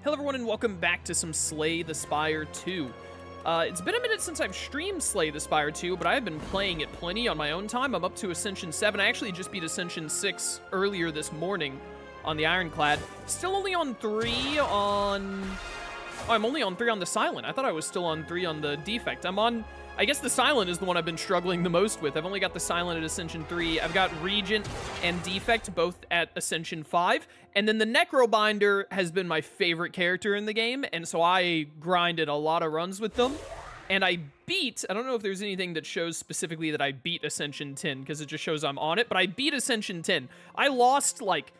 Hello everyone and welcome back to some Slay the Spire II. It's been a minute since I've streamed Slay the Spire II, but I've been playing it plenty on my own time. I'm up to Ascension 7. I actually just beat Ascension 6 earlier this morning on the Ironclad. Still only on 3 on... Oh, I'm only on 3 on the Silent. I thought I was still on 3 on the Defect. I'm on... I guess the Silent is the one I've been struggling the most with. I've only got the Silent at Ascension 3. I've got Regent and Defect both at Ascension 5. And then the Necrobinder has been my favorite character in the game, and so I grinded a lot of runs with them. And I beat... I don't know if there's anything that shows specifically that I beat Ascension 10, because it just shows I'm on it, but I beat Ascension 10. I lost, like,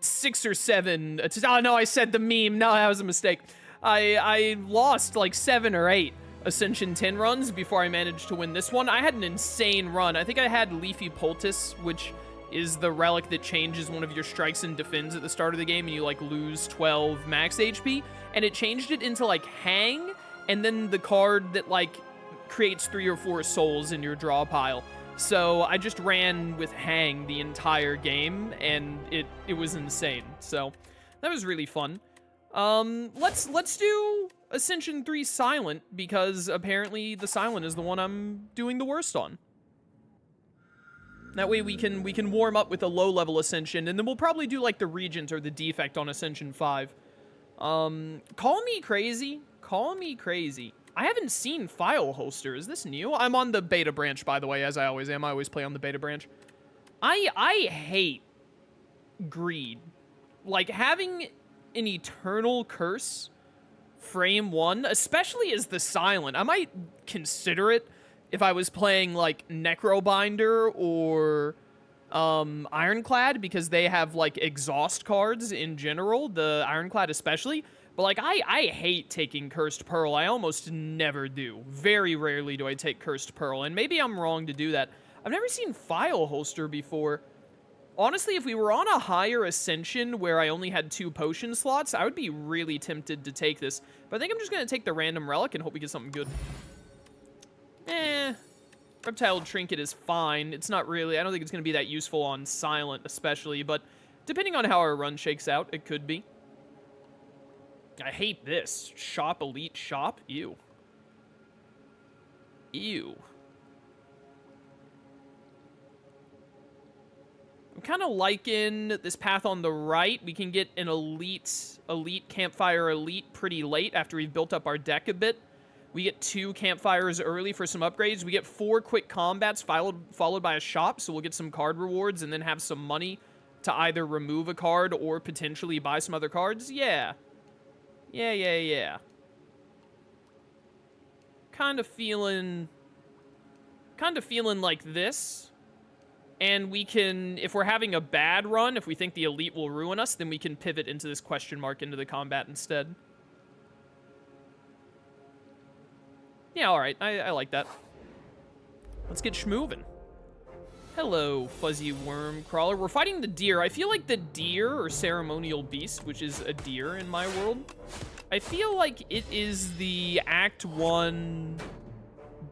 6 or 7... Oh, no, I said the meme. No, that was a mistake. I lost, like, 7 or 8 Ascension 10 runs before I managed to win this one. I had an insane run. I think I had Leafy Poultice, which is the relic that changes one of your strikes and defends at the start of the game, and you, like, lose 12 max HP. And it changed it into, like, Hang, and then the card that, like, creates 3 or 4 souls in your draw pile. So I just ran with Hang the entire game, and it was insane. So that was really fun. Let's do Ascension 3 Silent, because apparently the Silent is the one I'm doing the worst on. That way we can warm up with a low-level Ascension, and then we'll probably do, like, the Regent or the Defect on Ascension 5. Call me crazy. Call me crazy. I haven't seen File Holster. Is this new? I'm on the beta branch, by the way, as I always am. I always play on the beta branch. I hate greed. Like, having an eternal curse frame 1, especially as the Silent. I might consider it if I was playing, like, Necrobinder or Ironclad, because they have, like, exhaust cards in general, the Ironclad especially. But, like, I hate taking Cursed Pearl. I almost never do. Very rarely do I take Cursed Pearl, and maybe I'm wrong to do that. I've never seen File Holster before. Honestly, if we were on a higher Ascension where I only had 2 potion slots, I would be really tempted to take this. But I think I'm just going to take the random relic and hope we get something good. Reptile Trinket is fine. It's not really... I don't think it's going to be that useful on Silent, especially. But depending on how our run shakes out, it could be. I hate this. Shop Elite Shop? Ew. Ew. I'm kind of liking this path on the right. We can get an elite Campfire Elite pretty late after we've built up our deck a bit. We get 2 Campfires early for some upgrades. We get 4 quick combats followed by a shop, so we'll get some card rewards and then have some money to either remove a card or potentially buy some other cards. Yeah. Yeah. Kind of feeling like this. And we can, if we're having a bad run, if we think the elite will ruin us, then we can pivot into this question mark into the combat instead. Yeah, alright. I like that. Let's get schmoovin'. Hello, fuzzy worm crawler. We're fighting the deer. I feel like the deer, or ceremonial beast, which is a deer in my world, I feel like it is the Act 1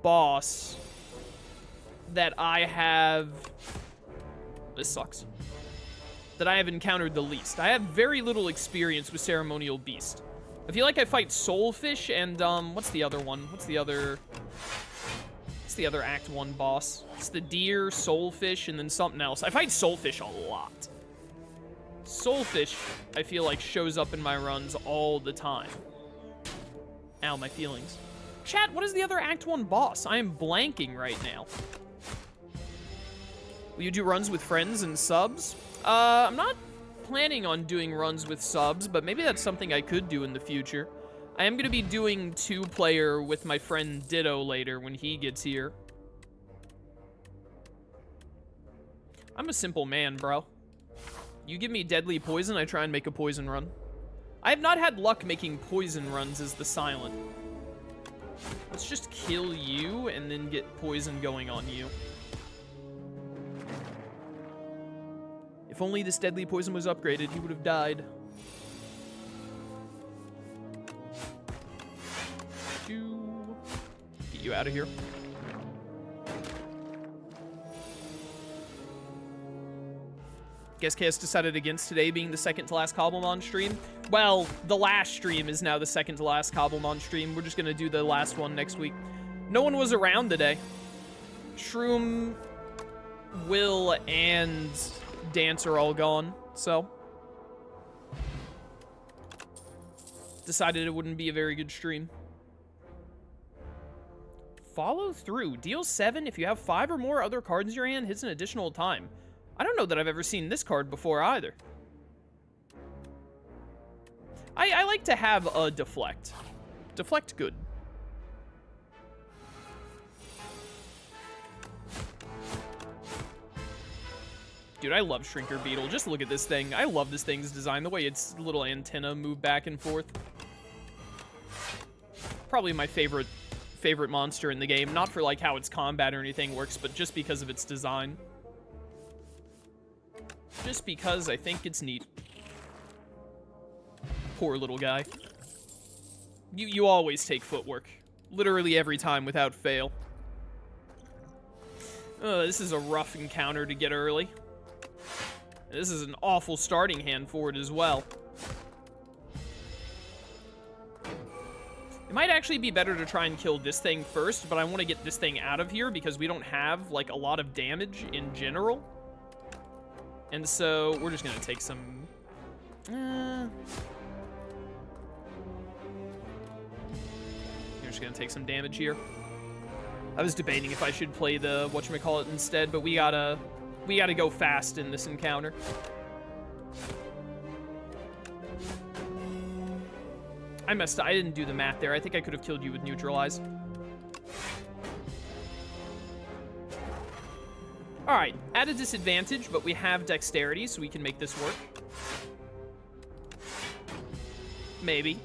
boss that I have... This sucks. That I have encountered the least. I have very little experience with Ceremonial Beast. I feel like I fight Soulfish and, what's the other one? What's the other Act 1 boss? It's the deer, Soulfish, and then something else. I fight Soulfish a lot. Soulfish, I feel like, shows up in my runs all the time. Ow, my feelings. Chat, what is the other Act 1 boss? I am blanking right now. Will you do runs with friends and subs? I'm not planning on doing runs with subs, but maybe that's something I could do in the future. I am going to be doing 2-player with my friend Ditto later when he gets here. I'm a simple man, bro. You give me deadly poison, I try and make a poison run. I have not had luck making poison runs as the Silent. Let's just kill you and then get poison going on you. If only this deadly poison was upgraded, he would have died. Get you out of here. Guess Chaos decided against today being the second to last Cobblemon stream. Well, the last stream is now the second to last Cobblemon stream. We're just gonna do the last one next week. No one was around today. Shroom, Will, and Dance are all gone, so decided it wouldn't be a very good stream. Follow through. Deal 7 if you have 5 or more other cards in your hand, hits an additional time. I don't know that I've ever seen this card before either. I like to have a Deflect. Deflect good. Dude, I love Shrinker Beetle. Just look at this thing. I love this thing's design. The way its little antenna move back and forth. Probably my favorite monster in the game. Not for like how its combat or anything works, but just because of its design. Just because I think it's neat. Poor little guy. You always take footwork. Literally every time without fail. This is a rough encounter to get early. This is an awful starting hand for it as well. It might actually be better to try and kill this thing first, but I want to get this thing out of here because we don't have, like, a lot of damage in general. And so, we're just going to take some... We're just going to take some damage here. I was debating if I should play the whatchamacallit instead, but we gotta go fast in this encounter. I messed up. I didn't do the math there. I think I could have killed you with Neutralize. Alright, at a disadvantage, but we have Dexterity, so we can make this work. Maybe.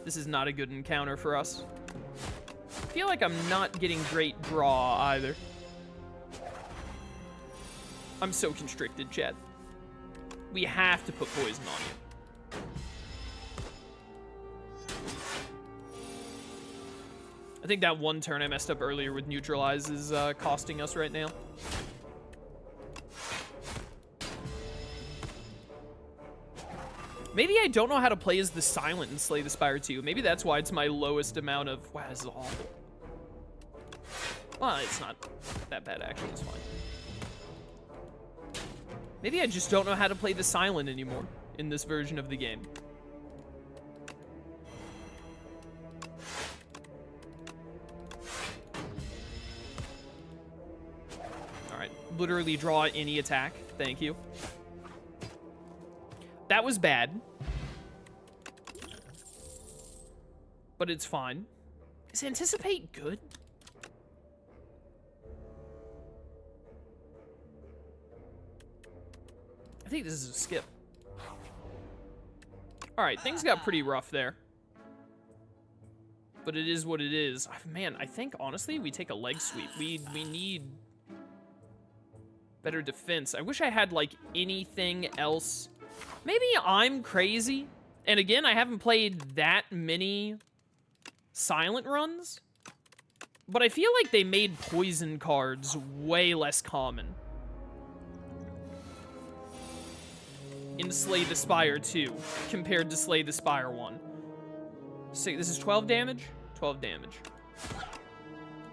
This is not a good encounter for us. I feel like I'm not getting great draw either. I'm so constricted, chat. We have to put poison on you. I think that one turn I messed up earlier with Neutralize is costing us right now. Maybe I don't know how to play as the Silent in Slay the Spire II. Maybe that's why it's my lowest amount of... Wow, this is awful. Well, it's not that bad, actually. It's fine. Maybe I just don't know how to play the Silent anymore in this version of the game. Alright, literally draw any attack. Thank you. That was bad. But it's fine. Is Anticipate good? I think this is a skip. Alright, things got pretty rough there. But it is what it is. Man, I think, honestly, we take a leg sweep. We need better defense. I wish I had, like, anything else. Maybe I'm crazy. And again, I haven't played that many Silent runs. But I feel like they made poison cards way less common in Slay the Spire II compared to Slay the Spire I. So this is 12 damage? 12 damage.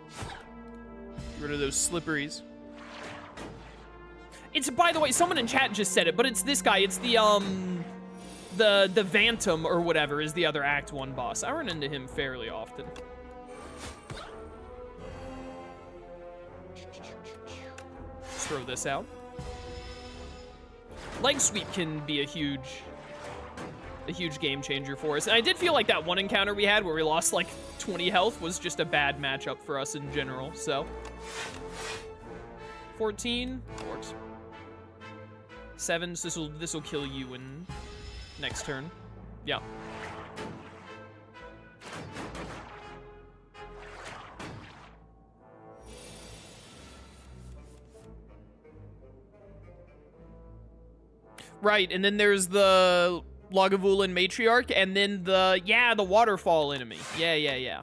Get rid of those slipperies. It's, by the way, someone in chat just said it, but it's this guy. It's the Vantum or whatever is the other Act 1 boss. I run into him fairly often. Let's throw this out. Leg sweep can be a huge game changer for us. And I did feel like that one encounter we had where we lost like 20 health was just a bad matchup for us in general, so. 14 works. 7, so this will kill you in next turn. Yeah. Right, and then there's the Lagavulin Matriarch, and then the waterfall enemy. Yeah.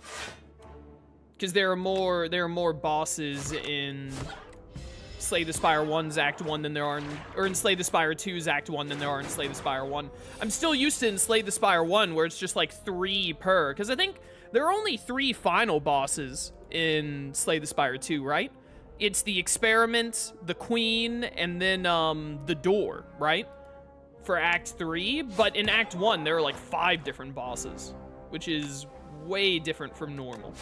Because there are more bosses in Slay the Spire 1's Act 1 than there are in, or in Slay the Spire 2's Act 1 than there are in Slay the Spire 1. I'm still used to in Slay the Spire 1 where it's just like 3 per, because I think there are only 3 final bosses in Slay the Spire 2, right? It's the Experiment, the Queen, and then the Door, right? For Act 3, but in Act 1 there are like 5 different bosses, which is way different from normal.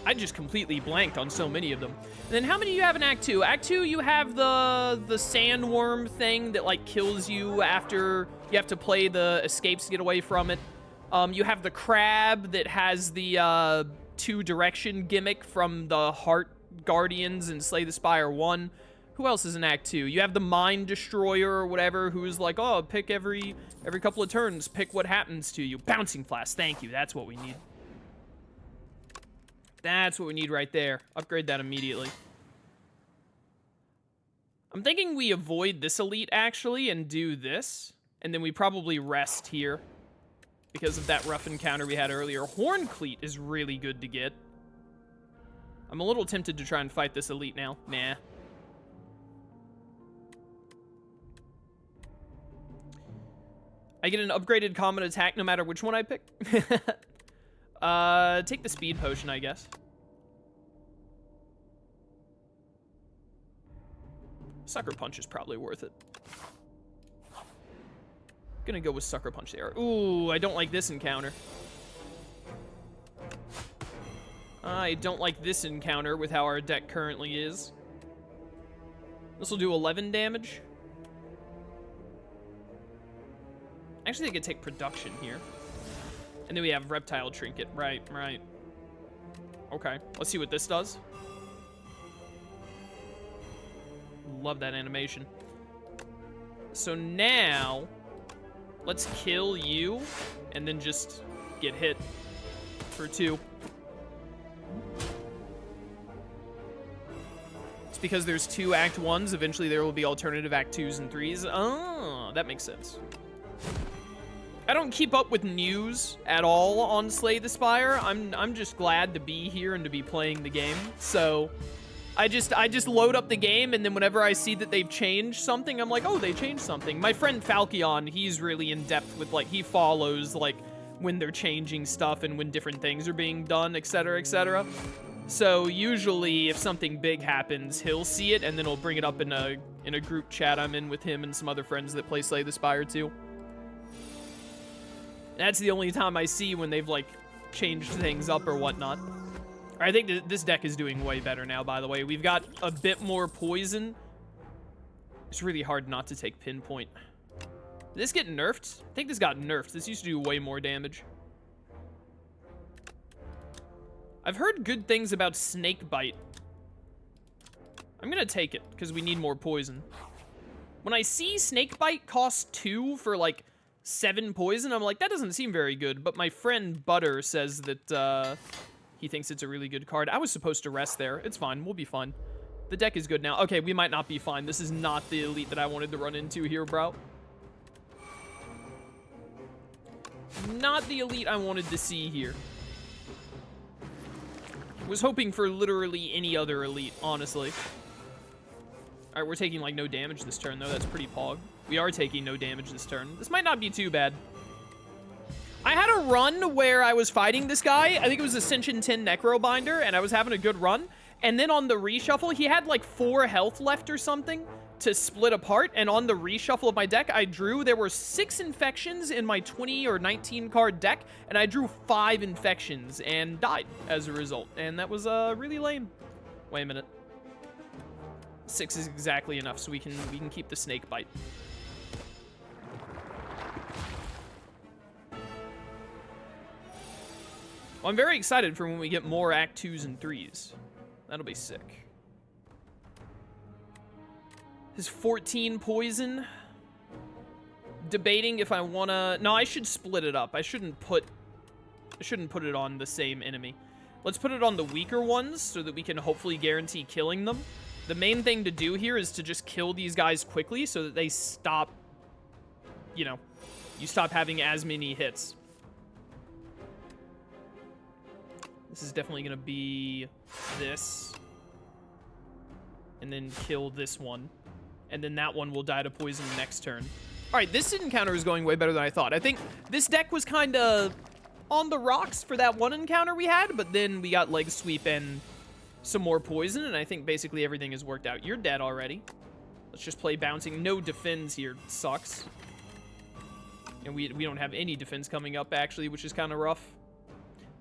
I just completely blanked on so many of them. And then how many do you have in Act 2? Act 2, you have the sandworm thing that like kills you after you have to play the escapes to get away from it. You have the crab that has the 2-direction gimmick from the Heart Guardians and Slay the Spire 1. Who else is in Act 2? You have the Mind Destroyer or whatever, who's like, oh, pick every couple of turns, pick what happens to you. Bouncing Flasks, thank you, that's what we need. That's what we need right there. Upgrade that immediately. I'm thinking we avoid this elite, actually, and do this. And then we probably rest here because of that rough encounter we had earlier. Horn Cleat is really good to get. I'm a little tempted to try and fight this elite now. Nah. I get an upgraded common attack no matter which one I pick. Take the speed potion, I guess. Sucker Punch is probably worth it. Gonna go with Sucker Punch there. Ooh, I don't like this encounter. I don't like this encounter with how our deck currently is. This will do 11 damage. Actually, they could take Production here. And then we have Reptile Trinket. Right. Okay, let's see what this does. Love that animation. So now, let's kill you, and then just get hit for 2. It's because there's 2 Act 1s. Eventually there will be alternative Act 2s and 3s. Oh, that makes sense. I don't keep up with news at all on Slay the Spire. I'm just glad to be here and to be playing the game. So I just load up the game, and then whenever I see that they've changed something, I'm like, oh, they changed something. My friend Falchion, he's really in depth with, like, he follows like when they're changing stuff and when different things are being done, etc., etc. So usually if something big happens, he'll see it, and then he'll bring it up in a group chat I'm in with him and some other friends that play Slay the Spire II. That's the only time I see when they've, like, changed things up or whatnot. I think this deck is doing way better now, by the way. We've got a bit more poison. It's really hard not to take Pinpoint. Did this get nerfed? I think this got nerfed. This used to do way more damage. I've heard good things about Snakebite. I'm gonna take it, because we need more poison. When I see Snakebite cost 2 for, like, 7 poison, I'm like, that doesn't seem very good. But my friend Butter says that he thinks it's a really good card. I was supposed to rest there. It's fine. We'll be fine. The deck is good now. Okay, we might not be fine. This is not the elite that I wanted to run into here, bro. Not the elite I wanted to see here. Was hoping for literally any other elite, honestly. All right, we're taking, like, no damage this turn, though. That's pretty pog. We are taking no damage this turn. This might not be too bad. I had a run where I was fighting this guy. I think it was Ascension 10 Necrobinder, and I was having a good run. And then on the reshuffle, he had, like, 4 health left or something to split apart. And on the reshuffle of my deck, I drew... There were 6 infections in my 20 or 19 card deck, and I drew 5 infections and died as a result. And that was really lame. Wait a minute. 6 is exactly enough, so we can keep the Snakebite. Well, I'm very excited for when we get more Act 2s and 3s. That'll be sick. His 14 poison. Debating if I wanna... No, I should split it up. I shouldn't put it on the same enemy. Let's put it on the weaker ones so that we can hopefully guarantee killing them. The main thing to do here is to just kill these guys quickly so that they stop, you know, you stop having as many hits. This is definitely going to be this. And then kill this one. And then that one will die to poison next turn. All right, this encounter is going way better than I thought. I think this deck was kind of on the rocks for that one encounter we had, but then we got leg sweep and some more poison, and I think basically everything has worked out. You're dead already. Let's just play bouncing. No defense here. Sucks. And we don't have any defense coming up, actually, which is kind of rough.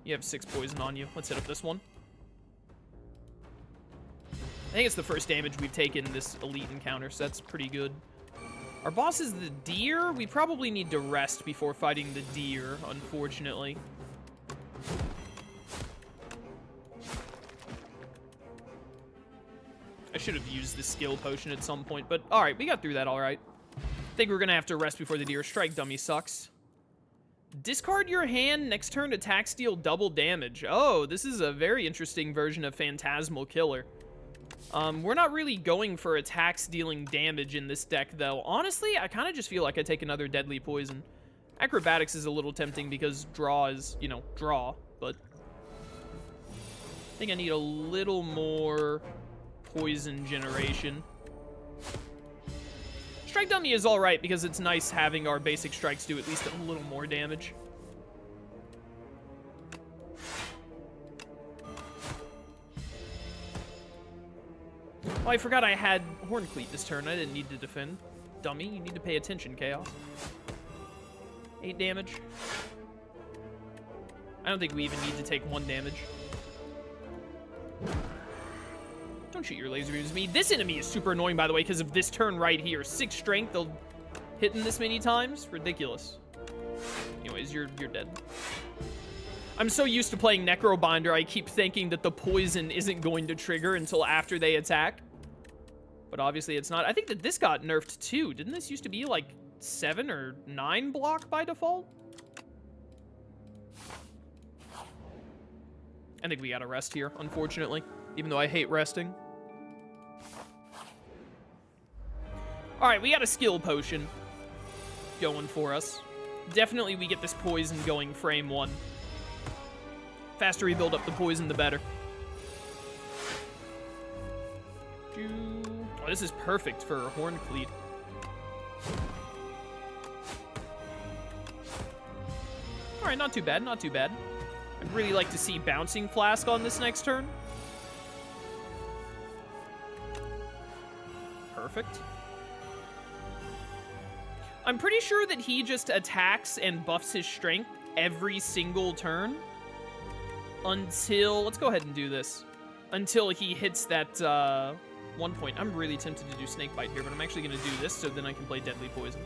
You have 6 poison on you. Let's hit up this one. I think it's the first damage we've taken this elite encounter, so that's pretty good. Our boss is the deer. We probably need to rest before fighting the deer, unfortunately. I should have used the skill potion at some point, but all right, we got through that all right. I think we're going to have to rest before the deer. Strike dummy sucks. Discard your hand. Next turn, attacks deal double damage. Oh, this is a very interesting version of Phantasmal Killer. We're not really going for attacks dealing damage in this deck, though. Honestly, I kind of just feel like I take another deadly poison. Acrobatics is a little tempting because draw is, you know, draw, but I think I need a little more poison generation. Strike dummy is all right because it's nice having our basic strikes do at least a little more damage. Oh, I forgot I had Horn Cleat this turn. I didn't need to defend. Dummy, you need to pay attention, Chaos. 8 damage. I don't think we even need to take 1 damage. Don't shoot your laser beams at me. This enemy is super annoying, by the way, because of this turn right here. 6 strength, they'll hit him this many times. Ridiculous. Anyways, you're dead. I'm so used to playing Necrobinder, I keep thinking that the poison isn't going to trigger until after they attack. But obviously it's not. I think that this got nerfed too. Didn't this used to be like 7 or 9 block by default? I think we gotta rest here, unfortunately. Even though I hate resting. Alright, we got a skill potion going for us. Definitely we get this poison going frame 1. Faster we build up the poison, the better. Oh, this is perfect for Horn Cleat. Alright, not too bad, not too bad. I'd really like to see Bouncing Flask on this next turn. Perfect. I'm pretty sure that he just attacks and buffs his strength every single turn. Until, let's go ahead and do this. Until he hits that 1 point. I'm really tempted to do Snakebite here, but I'm actually going to do this so then I can play Deadly Poison.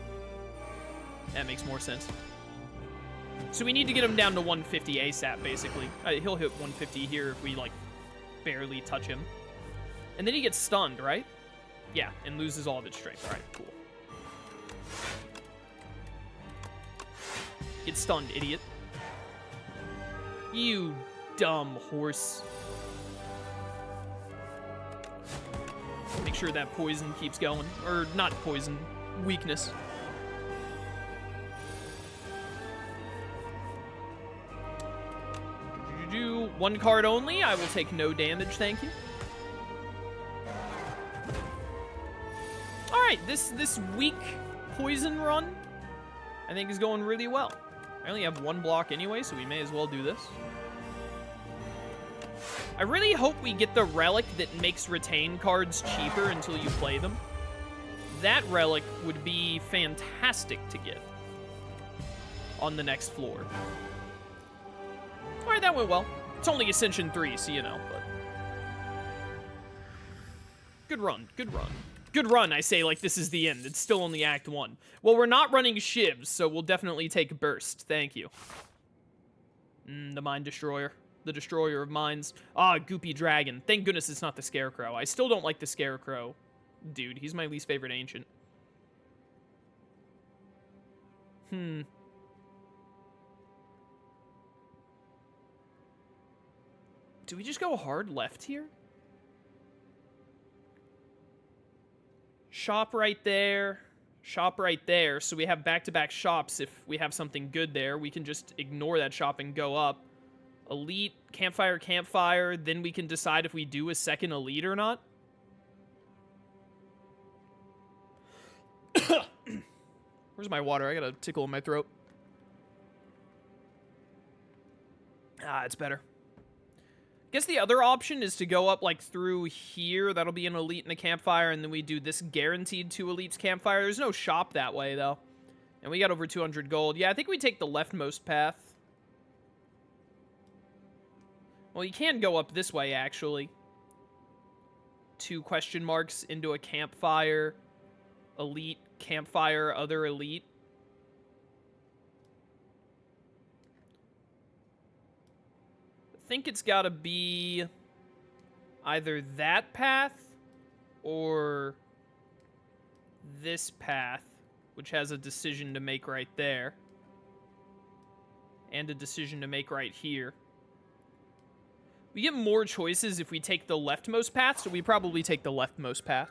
That makes more sense. So we need to get him down to 150 ASAP, basically. He'll hit 150 here if we, like, barely touch him. And then he gets stunned, right? Yeah, and loses all of its strength. All right, cool. Get stunned, idiot. You dumb horse. Make sure that poison keeps going. Or not poison, weakness. Do 1 card only. I will take no damage, thank you. Alright, this weak poison run, I think, is going really well. I only have 1 block anyway, so we may as well do this. I really hope we get the relic that makes retain cards cheaper until you play them. That relic would be fantastic to get on the next floor. Alright, that went well. It's only Ascension 3, so you know, but... Good run, good run. Good run, I say like this is the end. It's still only Act 1. Well, we're not running shivs, so we'll definitely take Burst. Thank you. The Mind Destroyer. The Destroyer of Minds. Ah, Goopy Dragon. Thank goodness it's not the Scarecrow. I still don't like the Scarecrow. Dude, he's my least favorite ancient. Do we just go hard left here? Shop right there. Shop right there. So we have back-to-back shops. If we have something good there, we can just ignore that shop and go up. Elite, campfire, campfire. Then we can decide if we do a second elite or not. Where's my water? I got a tickle in my throat. Ah, it's better. Guess the other option is to go up, like, through here. That'll be an elite and a campfire, and then we do this guaranteed 2 elites campfire. There's no shop that way, though. And we got over 200 gold. Yeah, I think we take the leftmost path. Well, you can go up this way, actually. 2 question marks into a campfire. Elite, campfire, other elite. I think it's got to be either that path or this path, which has a decision to make right there. And a decision to make right here. We get more choices if we take the leftmost path, so we probably take the leftmost path.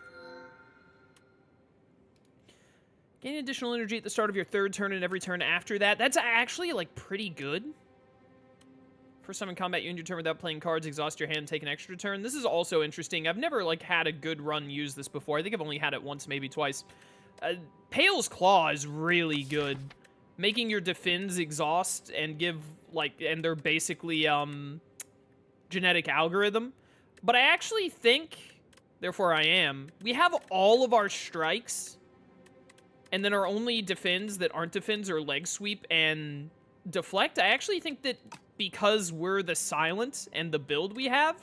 Gain additional energy at the start of your 3rd turn and every turn after that. That's actually, like, pretty good. First time in combat, you end your turn without playing cards, exhaust your hand, take an extra turn. This is also interesting. I've never, like, had a good run use this before. I think I've only had it once, maybe twice. Pale's Claw is really good. Making your defense exhaust and give, like, and they're basically, genetic algorithm. But I actually think, therefore I am, we have all of our strikes, and then our only defends that aren't defends are leg sweep and deflect. I actually think that because we're the silent and the build we have,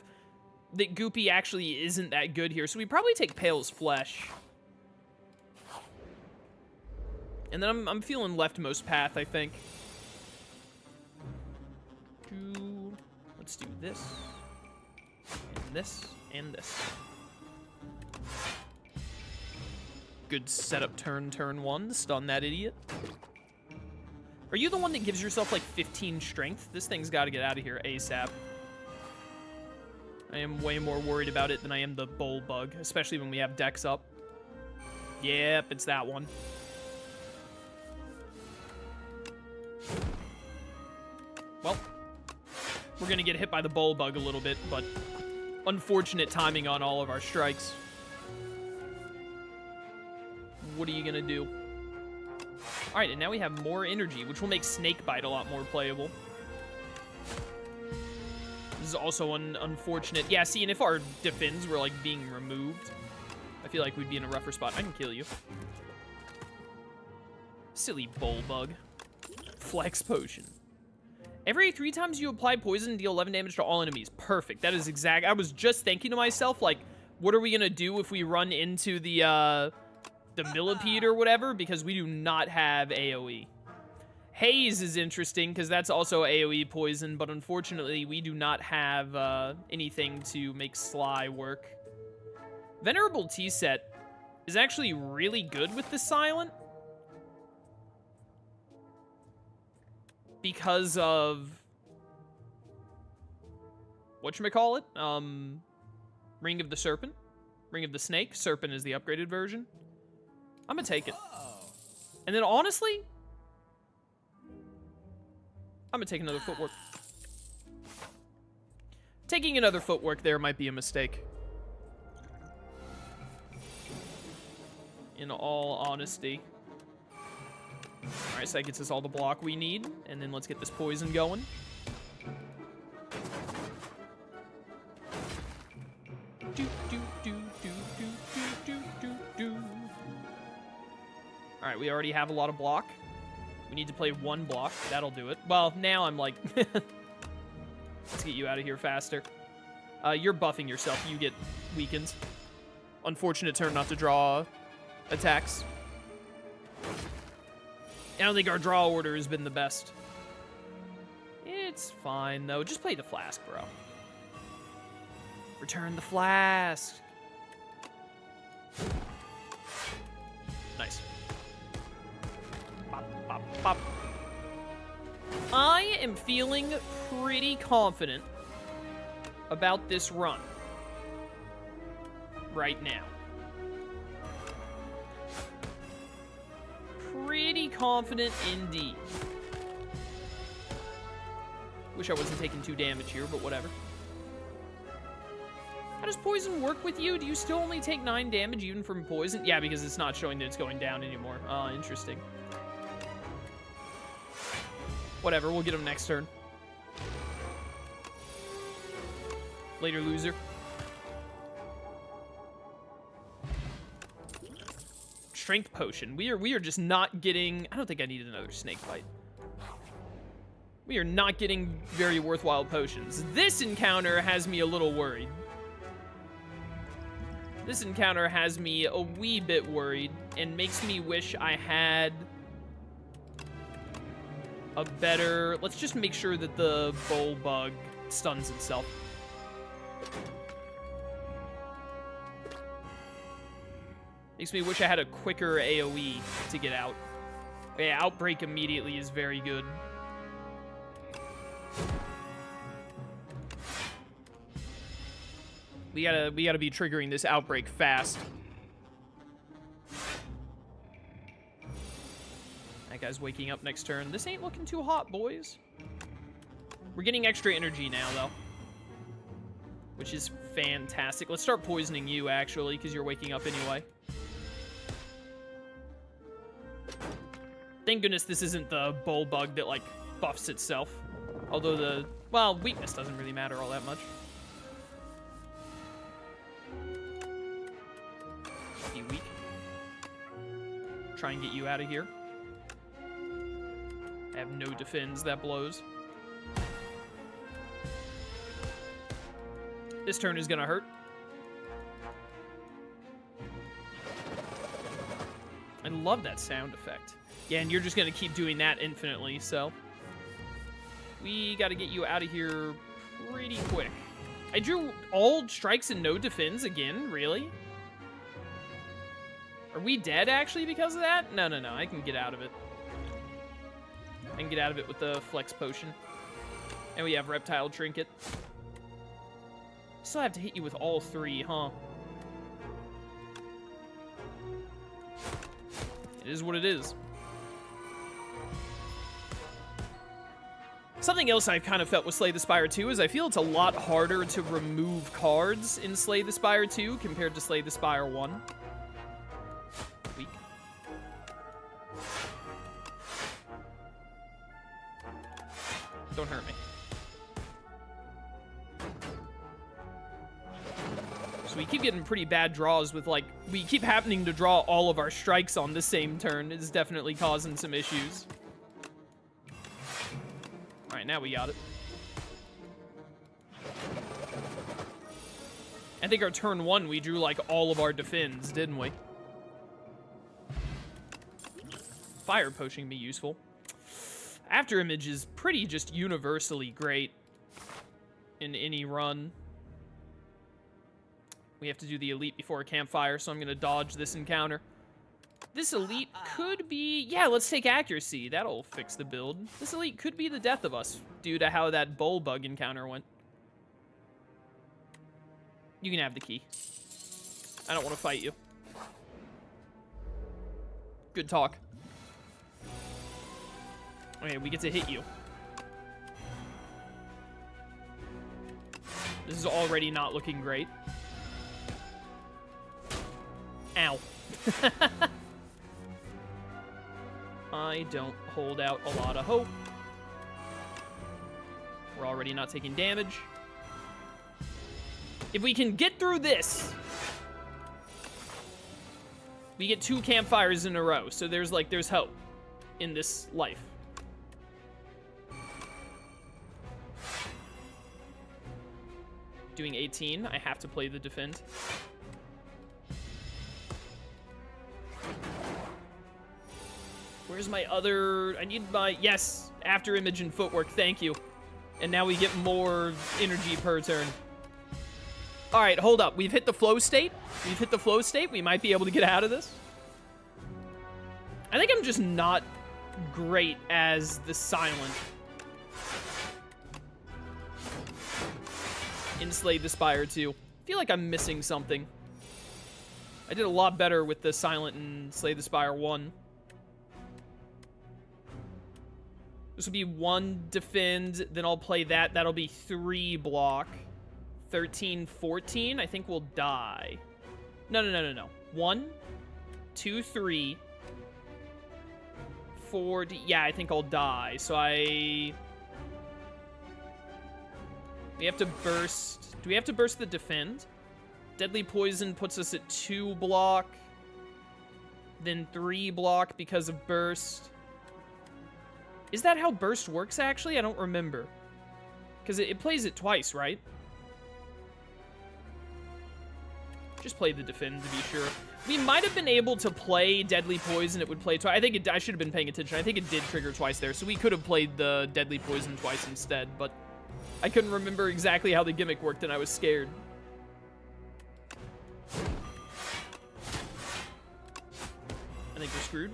that Goopy actually isn't that good here. So we probably take Pale's Flesh. And then I'm feeling leftmost path, I think. Let's do this, and this, and this. Good setup turn 1. Stun that idiot. Are you the one that gives yourself, like, 15 strength? This thing's got to get out of here ASAP. I am way more worried about it than I am the Bowl Bug, especially when we have decks up. Yep, it's that one. Well, we're going to get hit by the Bowl Bug a little bit, but unfortunate timing on all of our strikes. What are you going to do? All right, and now we have more energy, which will make Snakebite a lot more playable. This is also unfortunate. Yeah, see, and if our defends were, like, being removed, I feel like we'd be in a rougher spot. I can kill you. Silly Bowl Bug. Flex Potion. Every 3 times you apply poison, deal 11 damage to all enemies. Perfect. That is exact. I was just thinking to myself, like, what are we going to do if we run into the millipede or whatever? Because we do not have AoE. Haze is interesting because that's also AoE poison, but unfortunately we do not have anything to make Sly work. Venerable T-Set is actually really good with the Silent. Because of whatchamacallit? Ring of the Serpent. Ring of the Snake. Serpent is the upgraded version. I'm gonna take it. And then honestly, I'm gonna take another footwork. Taking another footwork there might be a mistake. In all honesty. Alright, so that gets us all the block we need. And then let's get this poison going. Alright, we already have a lot of block. We need to play 1 block. That'll do it. Well, now I'm like... Let's get you out of here faster. You're buffing yourself. You get weakened. Unfortunate turn not to draw attacks. I don't think our draw order has been the best. It's fine, though. Just play the Flask, bro. Return the Flask. Nice. Pop, pop, pop. I am feeling pretty confident about this run right now. Pretty confident indeed. Wish I wasn't taking 2 damage here, but whatever. How does poison work with you? Do you still only take 9 damage even from poison? Yeah, because it's not showing that it's going down anymore. Interesting. Whatever, we'll get him next turn. Later, loser. Strength potion. We are just not getting... I don't think I needed another Snakebite. We are not getting very worthwhile potions. This encounter has me a little worried. This encounter has me a wee bit worried and makes me wish I had a better... Let's just make sure that the bowl bug stuns itself. Makes me wish I had a quicker AoE to get out. Yeah, Outbreak immediately is very good. We gotta be triggering this Outbreak fast. That guy's waking up next turn. This ain't looking too hot, boys. We're getting extra energy now, though, which is fantastic. Let's start poisoning you, actually, because you're waking up anyway. Thank goodness this isn't the bowl bug that, like, buffs itself. Although the, well, weakness doesn't really matter all that much. Be weak. Try and get you out of here. I have no defends, that blows. This turn is gonna hurt. I love that sound effect. Yeah, and you're just gonna keep doing that infinitely, so... We gotta get you out of here pretty quick. I drew all strikes and no defends again? Really? Are we dead, actually, because of that? No, no, no. I can get out of it. I can get out of it with the Flex Potion. And we have Reptile Trinket. Still have to hit you with all 3, huh? It is what it is. Something else I've kind of felt with Slay the Spire II is I feel it's a lot harder to remove cards in Slay the Spire II compared to Slay the Spire I. Weak. Don't hurt me. So we keep getting pretty bad draws with, like, we keep happening to draw all of our strikes on the same turn. It's definitely causing some issues. Alright, now we got it. I think our turn 1, we drew, like, all of our defends, didn't we? Fire Potion be useful. After Image is pretty just universally great in any run. We have to do the Elite before a campfire, so I'm going to dodge this encounter. This Elite could be... Yeah, let's take Accuracy. That'll fix the build. This Elite could be the death of us due to how that Bowl Bug encounter went. You can have the key. I don't want to fight you. Good talk. Okay, we get to hit you. This is already not looking great. Ow. I don't hold out a lot of hope. We're already not taking damage. If we can get through this, we get 2 campfires in a row. So there's hope in this life. Doing 18, I have to play the defend. Where's my other... I need my... Yes! After Image and Footwork, thank you. And now we get more energy per turn. Alright, hold up. We've hit the flow state. We've hit the flow state. We might be able to get out of this. I think I'm just not great as the Silent in Slay the Spire II. I feel like I'm missing something. I did a lot better with the Silent in Slay the Spire I. This will be 1 defend, then I'll play that. That'll be 3 block. 13, 14, I think we'll die. No. 1, 2, 3, 4, yeah, I think I'll die. So we have to burst. Do we have to burst the defend? Deadly poison puts us at 2 block. Then 3 block because of burst. Is that how burst works, actually? I don't remember. Because it plays it twice, right? Just play the defend to be sure. We might have been able to play deadly poison. It would play twice. I think I should have been paying attention. I think it did trigger twice there. So we could have played the deadly poison twice instead. But I couldn't remember exactly how the gimmick worked and I was scared. I think we're screwed.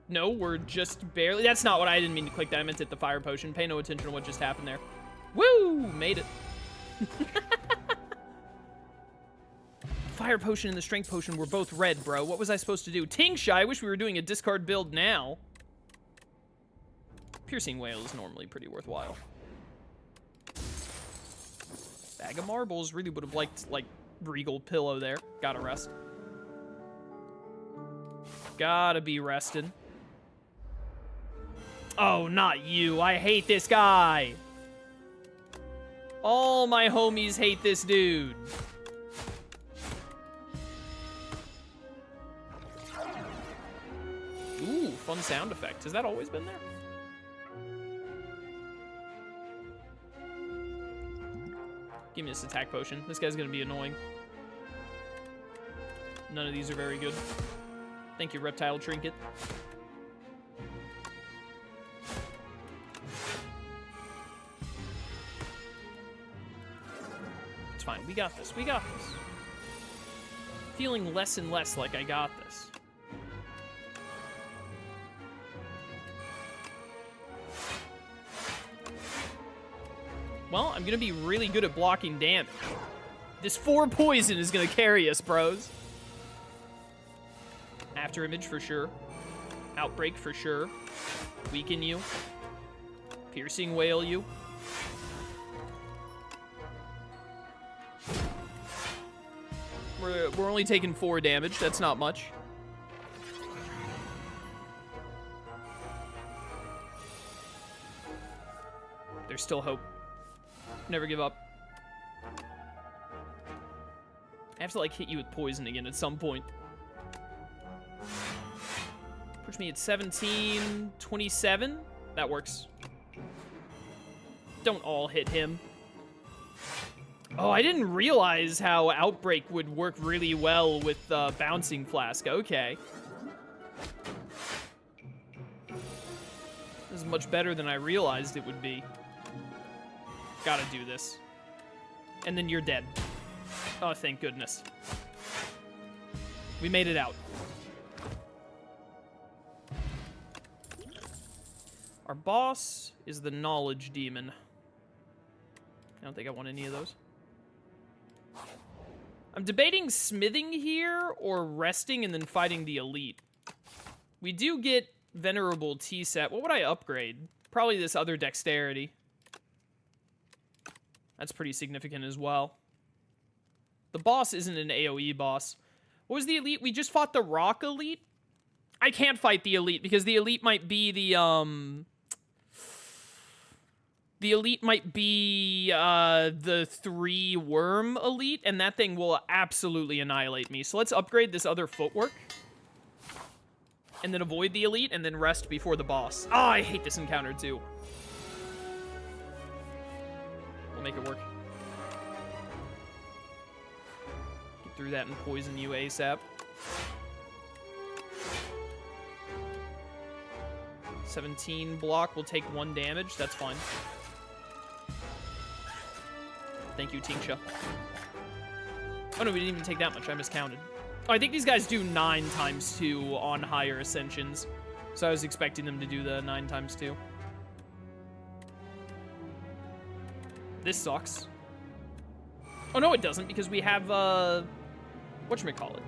No, we're just barely... That's not what I didn't mean to click that. I meant to hit the fire potion. Pay no attention to what just happened there. Woo! Made it. Fire potion and the strength potion were both red, bro. What was I supposed to do? Tingsha, I wish we were doing a discard build now. Piercing Whale is normally pretty worthwhile. Bag of marbles. Really would have liked, like, Regal Pillow there. Gotta rest. Gotta be rested. Oh, not you. I hate this guy. All my homies hate this dude. Ooh, fun sound effect. Has that always been there? Give me this attack potion. This guy's gonna be annoying. None of these are very good. Thank you, Reptile Trinket. It's fine. We got this. We got this. Feeling less and less like I got this. Well, I'm gonna be really good at blocking damage. This 4 poison is gonna carry us, bros. After image for sure. Outbreak for sure. Weaken you. Piercing Whale you. We're only taking 4 damage. That's not much. There's still hope. Never give up. I have to, like, hit you with poison again at some point. Puts me at 17, 27. That works. Don't all hit him. Oh, I didn't realize how Outbreak would work really well with Bouncing Flask. Okay. This is much better than I realized it would be. Gotta do this. And then you're dead. Oh, thank goodness. We made it out. Our boss is the Knowledge Demon. I don't think I want any of those. I'm debating smithing here or resting and then fighting the elite. We do get Venerable T-Set. What would I upgrade? Probably this other dexterity. That's pretty significant as well. The boss isn't an AoE boss. What was the elite? We just fought the rock elite? I can't fight the elite because the elite might be the elite might be the 3 worm elite, and that thing will absolutely annihilate me. So let's upgrade this other footwork. And then avoid the elite, and then rest before the boss. Oh, I hate this encounter too. We'll make it work. Get through that and poison you ASAP. 17 block will take 1 damage. That's fine. Thank you, Tingsha. Oh no, we didn't even take that much. I miscounted. Oh, I think these guys do 9 times 2 on higher ascensions. So I was expecting them to do the 9 times 2. This sucks. Oh no, it doesn't, because we have, whatchamacallit?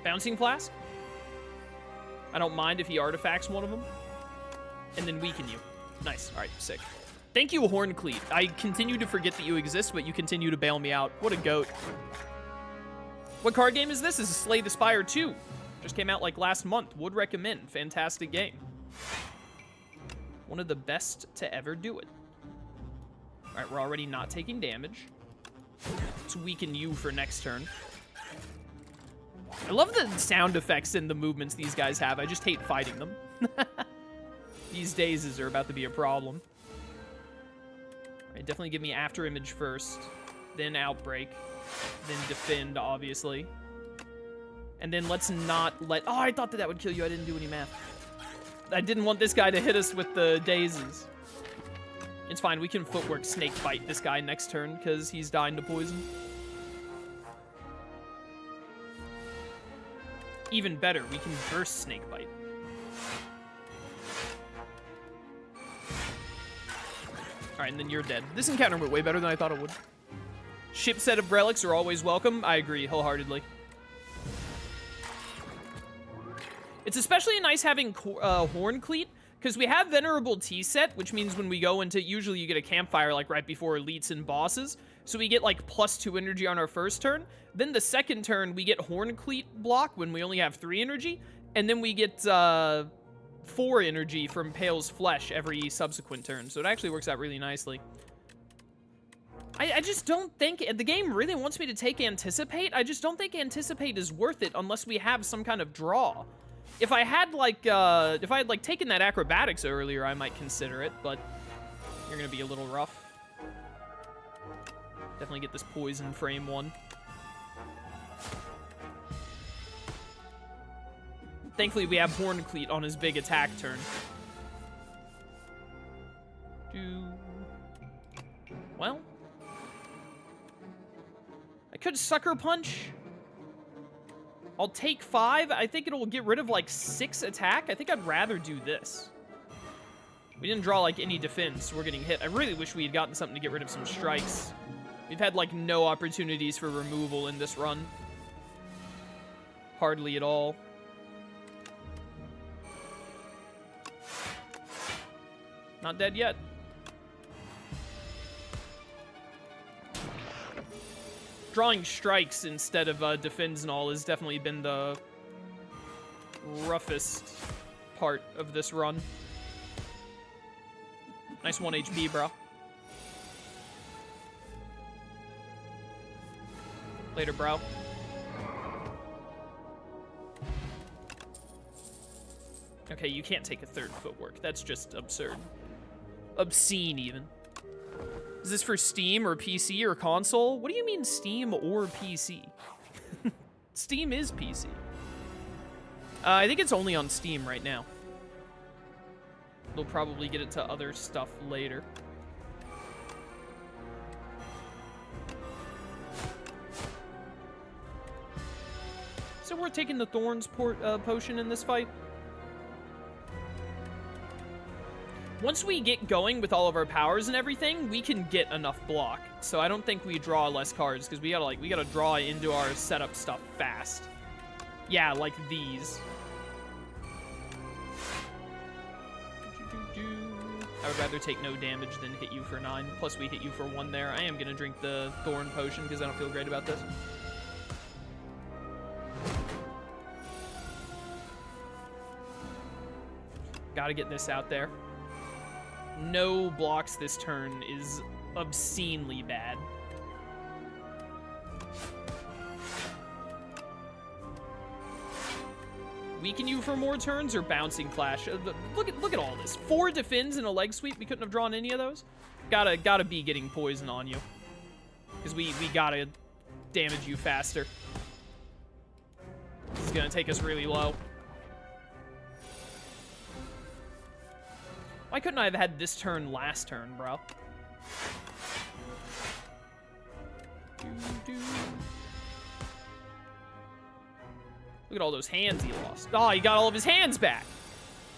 Bouncing Flask? I don't mind if he artifacts one of them. and then weaken you. Nice. All right, sick. Thank you, Horncleat. I continue to forget that you exist, but you continue to bail me out. What a goat. What card game is this? This is Slay the Spire II. Just came out like last month. Would recommend. Fantastic game. One of the best to ever do it. All right, we're already not taking damage. Let's weaken you for next turn. I love the sound effects and the movements these guys have. I just hate fighting them. These dazes are about to be a problem. All right, definitely give me After Image first, then Outbreak, then Defend, obviously. And then let's not let... Oh, I thought that would kill you. I didn't do any math. I didn't want this guy to hit us with the dazes. It's fine. We can footwork Snakebite this guy next turn because he's dying to poison. Even better, we can burst Snakebite. Alright, and then you're dead. This encounter went way better than I thought it would. Ship set of relics are always welcome. I agree wholeheartedly. It's especially nice having Horncleat, because we have Venerable T-Set, which means when we go into... Usually you get a campfire, like, right before elites and bosses. So we get, like, +2 energy on our first turn. Then the second turn, we get Horncleat block when we only have 3 energy. And then we get 4 energy from Pale's Flesh every subsequent turn. So it actually works out really nicely. I just don't think... The game really wants me to take Anticipate. I just don't think Anticipate is worth it unless we have some kind of draw. If I had, like, taken that Acrobatics earlier, I might consider it, but you're gonna be a little rough. Definitely get this Poison frame one. Thankfully, we have Horncleat on his big attack turn. Well, I could Sucker Punch. I'll take 5. I think it'll get rid of, like, 6 attack. I think I'd rather do this. We didn't draw, like, any defense, so we're getting hit. I really wish we had gotten something to get rid of some strikes. We've had, like, no opportunities for removal in this run. Hardly at all. Not dead yet. Drawing strikes instead of defends and all has definitely been the roughest part of this run. Nice 1 HP, bro. Later, bro. Okay, you can't take a 3rd footwork. That's just absurd. Obscene, even. Is this for Steam or PC or console? What do you mean Steam or PC? Steam is PC. I think it's only on Steam right now. They'll probably get it to other stuff later. So we're taking the Thorns potion in this fight. Once we get going with all of our powers and everything, we can get enough block. So I don't think we draw less cards because we gotta draw into our setup stuff fast. Yeah, like these. I would rather take no damage than hit you for 9. Plus we hit you for 1 there. I am gonna drink the Thorn potion because I don't feel great about this. Gotta get this out there. No blocks this turn is obscenely bad. Weaken you for more turns or Bouncing Flash? Look at all this. 4 defends and a leg sweep. We couldn't have drawn any of those. Gotta be getting poison on you. Because we gotta damage you faster. This is gonna take us really low. Why couldn't I have had this turn last turn, bro? Look at all those hands he lost. Oh, he got all of his hands back.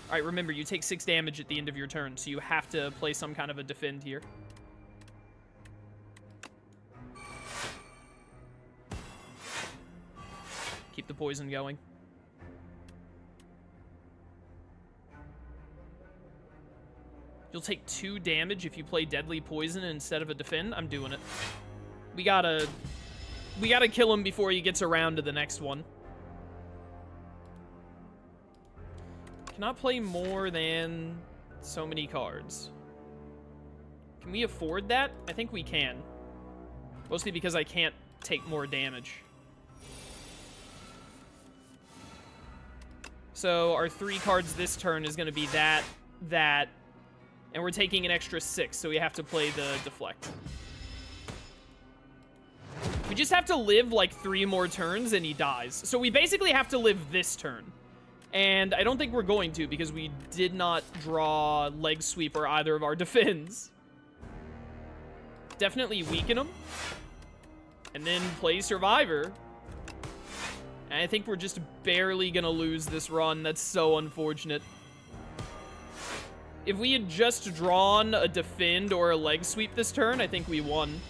All right, remember, you take 6 damage at the end of your turn, so you have to play some kind of a defend here. Keep the poison going. You'll take 2 damage if you play Deadly Poison instead of a Defend. I'm doing it. We gotta kill him before he gets around to the next one. Cannot play more than so many cards. Can we afford that? I think we can. Mostly because I can't take more damage. So our 3 cards this turn is going to be that, and we're taking an extra 6, so we have to play the Deflect. We just have to live like 3 more turns and he dies. So we basically have to live this turn. And I don't think we're going to because we did not draw Leg Sweep or either of our defends. Definitely weaken him. And then play Survivor. And I think we're just barely gonna lose this run. That's so unfortunate. If we had just drawn a Defend or a Leg Sweep this turn, I think we won.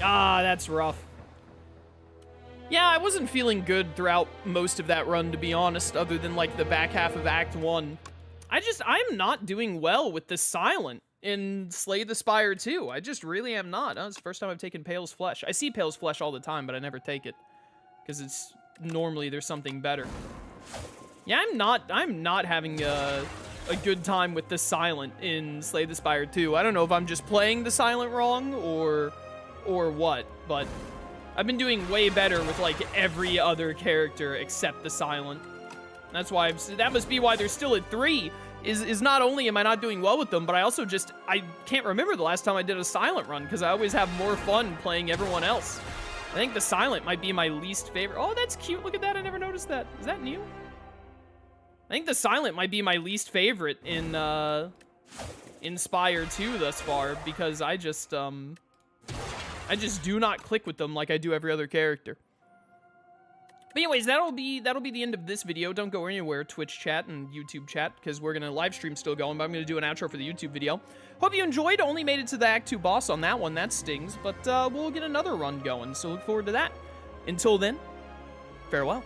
Ah, that's rough. Yeah, I wasn't feeling good throughout most of that run, to be honest, other than, like, the back half of Act 1. I'm not doing well with the Silent in Slay the Spire II. I just really am not. It's the first time I've taken Pale's Flesh. I see Pale's Flesh all the time, but I never take it. Because it's, normally there's something better. Yeah, I'm not having a good time with the Silent in Slay the Spire II. I don't know if I'm just playing the Silent wrong, or what, but I've been doing way better with, like, every other character except the Silent. That's why that must be why they're still at 3, is not only am I not doing well with them, but I also I can't remember the last time I did a Silent run, because I always have more fun playing everyone else. I think the Silent might be my least favorite. Oh, that's cute. Look at that. I never noticed that. Is that new? I think the Silent might be my least favorite in Spire 2 thus far, because I just do not click with them like I do every other character. But anyways, that'll be the end of this video. Don't go anywhere, Twitch chat and YouTube chat, because we're gonna live stream still going, but I'm gonna do an outro for the YouTube video. Hope you enjoyed. Only made it to the Act 2 boss on that one. That stings, but we'll get another run going, so look forward to that. Until then, farewell.